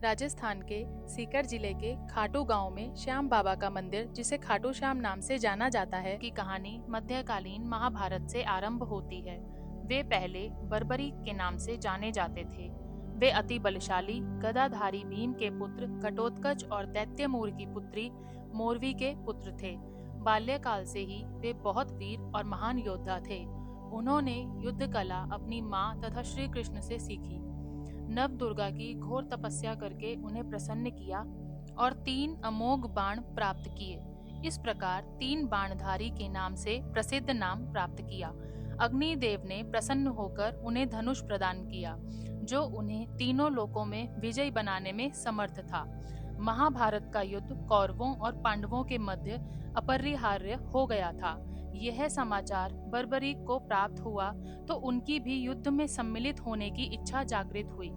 राजस्थान के सीकर जिले के खाटू गांव में श्याम बाबा का मंदिर, जिसे खाटू श्याम नाम से जाना जाता है, की कहानी मध्यकालीन महाभारत से आरंभ होती है। वे पहले बर्बरीक के नाम से जाने जाते थे। वे अति बलशाली गदाधारी भीम के पुत्र घटोत्कच और दैत्य मूर की पुत्री मोरवी के पुत्र थे। बाल्यकाल से ही वे बहुत वीर और महान योद्धा थे। उन्होंने युद्ध कला अपनी माँ तथा श्री कृष्ण से सीखी। नव दुर्गा की घोर तपस्या करके उन्हें प्रसन्न किया और 3 अमोघ बाण प्राप्त किए। इस प्रकार 3 बाणधारी के नाम से प्रसिद्ध नाम प्राप्त किया। अग्निदेव ने प्रसन्न होकर उन्हें धनुष प्रदान किया, जो उन्हें तीनों लोकों में विजयी बनाने में समर्थ था। महाभारत का युद्ध कौरवों और पांडवों के मध्य अपरिहार्य हो गया था। यह समाचार बर्बरीक को प्राप्त हुआ तो उनकी भी युद्ध में सम्मिलित होने की इच्छा जागृत हुई।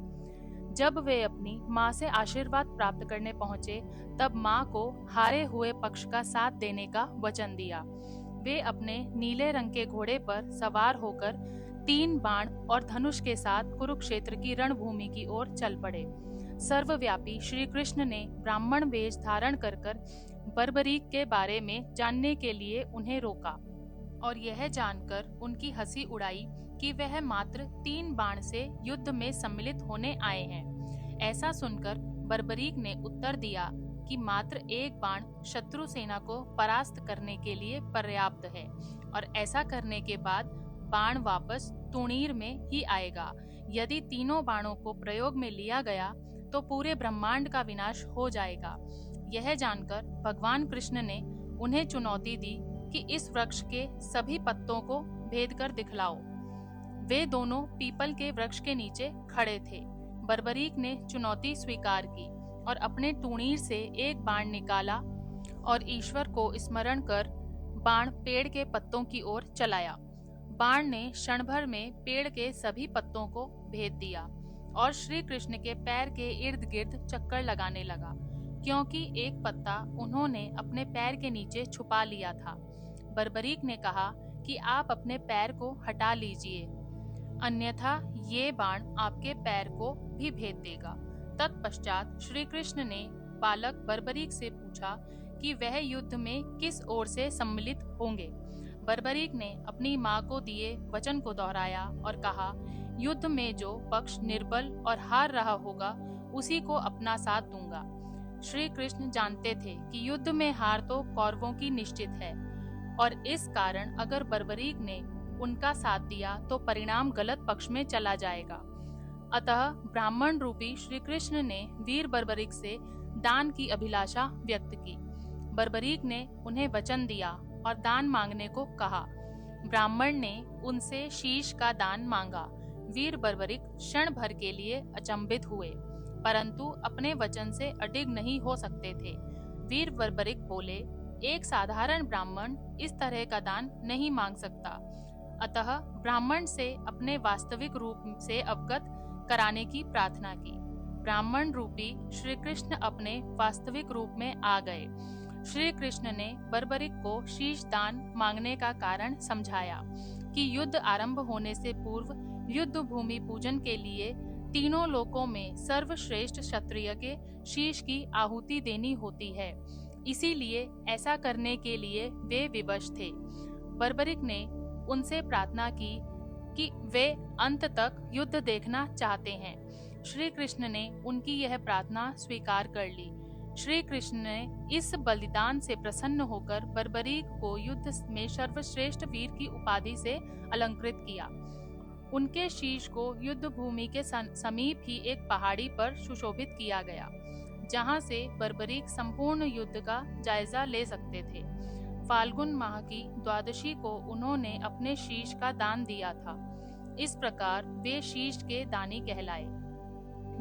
जब वे अपनी माँ से आशीर्वाद प्राप्त करने पहुंचे, तब माँ को हारे हुए पक्ष का साथ देने का वचन दिया। वे अपने नीले रंग के घोड़े पर सवार होकर 3 बाण और धनुष के साथ कुरुक्षेत्र की रणभूमि की ओर चल पड़े। सर्वव्यापी श्री कृष्ण ने ब्राह्मण वेश धारण कर बर्बरीक के बारे में जानने के लिए उन्हें रोका और यह जानकर उनकी हंसी उड़ाई कि वह मात्र 3 बाण से युद्ध में सम्मिलित होने आए हैं। ऐसा सुनकर बर्बरीक ने उत्तर दिया कि मात्र 1 बाण शत्रु सेना को परास्त करने के लिए पर्याप्त है और ऐसा करने के बाद बाण वापस तुणीर में ही आएगा। यदि तीनों बाणों को प्रयोग में लिया गया तो पूरे ब्रह्मांड का विनाश हो जाएगा। यह जानकर भगवान कृष्ण ने उन्हें चुनौती दी कि इस वृक्ष के सभी पत्तों को भेद कर दिखलाओ। वे दोनों पीपल के वृक्ष के नीचे खड़े थे। बर्बरीक ने चुनौती स्वीकार की और अपने टूणीर से 1 बाण निकाला और ईश्वर को स्मरण कर बाण पेड़ के पत्तों की ओर चलाया। बाण ने क्षण भर में पेड़ के सभी पत्तों को भेद दिया और श्री कृष्ण के पैर के इर्द गिर्द चक्कर लगाने लगा, क्योंकि एक पत्ता उन्होंने अपने पैर के नीचे छुपा लिया था। बर्बरीक ने कहा कि आप अपने पैर को हटा लीजिए, अन्यथा ये बाण आपके पैर को भी भेद देगा। तत्पश्चात श्री कृष्ण ने बालक बर्बरीक से पूछा कि वह युद्ध में किस ओर से सम्मिलित होंगे। बर्बरीक ने अपनी माँ को दिए वचन को दोहराया और कहा, युद्ध में जो पक्ष निर्बल और हार रहा होगा उसी को अपना साथ दूंगा। श्री कृष्ण जानते थे कि युद्ध में हार तो कौरवों की निश्चित है और इस कारण अगर बर्बरीक ने उनका साथ दिया तो परिणाम गलत पक्ष में चला जाएगा। अतः ब्राह्मण रूपी श्री कृष्ण ने वीर बर्बरीक से दान की अभिलाषा व्यक्त की। बर्बरीक ने उन्हें वचन दिया और दान मांगने को कहा। ब्राह्मण ने उनसे शीश का दान मांगा। वीर बर्बरीक क्षण भर के लिए अचंभित हुए, परंतु अपने वचन से अडिग नहीं हो सकते थे। वीर बर्बरीक बोले, एक साधारण ब्राह्मण इस तरह का दान नहीं मांग सकता। अतः ब्राह्मण से अपने वास्तविक रूप से अवगत कराने की प्रार्थना की। ब्राह्मण रूपी श्री कृष्ण अपने वास्तविक रूप में आ गए। श्री कृष्ण ने बर्बरीक को शीश दान मांगने का कारण समझाया कि युद्ध आरंभ होने से पूर्व युद्ध भूमि पूजन के लिए तीनों लोकों में सर्वश्रेष्ठ क्षत्रिय के शीश की आहुति देनी होती है। इसीलिए ऐसा करने के लिए वे विवश थे। बर्बरीक ने उनसे प्रार्थना की कि वे अंत तक युद्ध देखना चाहते हैं। श्री कृष्ण ने उनकी यह प्रार्थना स्वीकार कर ली। श्री कृष्ण ने इस बलिदान से प्रसन्न होकर बर्बरीक को युद्ध में सर्वश्रेष्ठ वीर की उपाधि से अलंकृत किया। उनके शीश को युद्ध भूमि के समीप ही एक पहाड़ी पर सुशोभित किया गया, जहां से बर्बरीक संपूर्ण युद्ध का जायजा ले सकते थे। फाल्गुन माह की द्वादशी को उन्होंने अपने शीश का दान दिया था। इस प्रकार वे शीश के दानी कहलाए।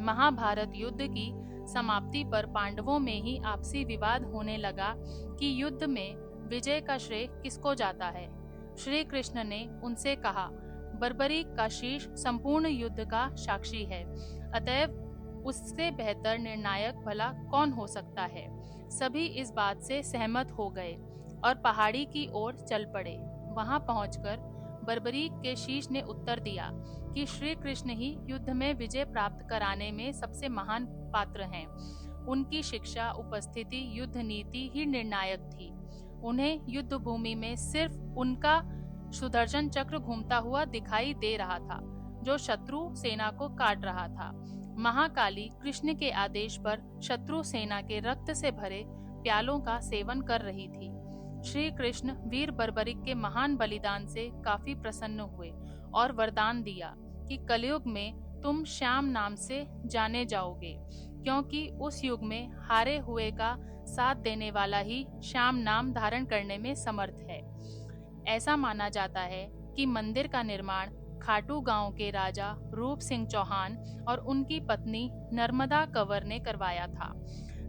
महाभारत युद्ध की समाप्ति पर पांडवों में ही आपसी विवाद होने लगा कि युद्ध में विजय का श्रेय किसको जाता है। श्री कृष्ण ने उनसे कहा, बर्बरीक का शीश संपूर्ण युद्ध का साक्षी है, अतएव उससे बेहतर निर्णायक भला कौन हो सकता है। सभी इस बात से सहमत हो गए और पहाड़ी की ओर चल पड़े। वहां पहुंचकर बर्बरीक के शीश ने उत्तर दिया कि श्री कृष्ण ही युद्ध में विजय प्राप्त कराने में सबसे महान पात्र हैं। उनकी शिक्षा, उपस्थिति, युद्ध नीति ही निर्णायक थी। उन्हें युद्ध भूमि में सिर्फ उनका सुदर्शन चक्र घूमता हुआ दिखाई दे रहा था, जो शत्रु सेना को काट रहा था। महाकाली कृष्ण के आदेश पर शत्रु सेना के रक्त से भरे प्यालों का सेवन कर रही थी। श्री कृष्ण वीर बर्बरिक के महान बलिदान से काफी प्रसन्न हुए और वरदान दिया कि कलयुग में तुम श्याम नाम से जाने जाओगे, क्योंकि उस युग में हारे हुए का साथ देने वाला ही श्याम नाम धारण करने में समर्थ है। ऐसा माना जाता है कि मंदिर का निर्माण खाटू गांव के राजा रूप सिंह चौहान और उनकी पत्नी नर्मदा कंवर ने करवाया था।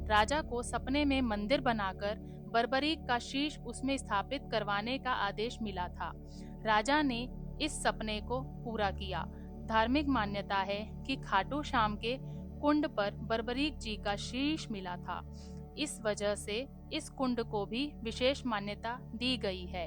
राजा को सपने में मंदिर बनाकर बर्बरीक का शीश उसमें स्थापित करवाने का आदेश मिला था। राजा ने इस सपने को पूरा किया। धार्मिक मान्यता है कि खाटू श्याम के कुंड पर बर्बरीक जी का शीश मिला था। इस वजह से इस कुंड को भी विशेष मान्यता दी गई है।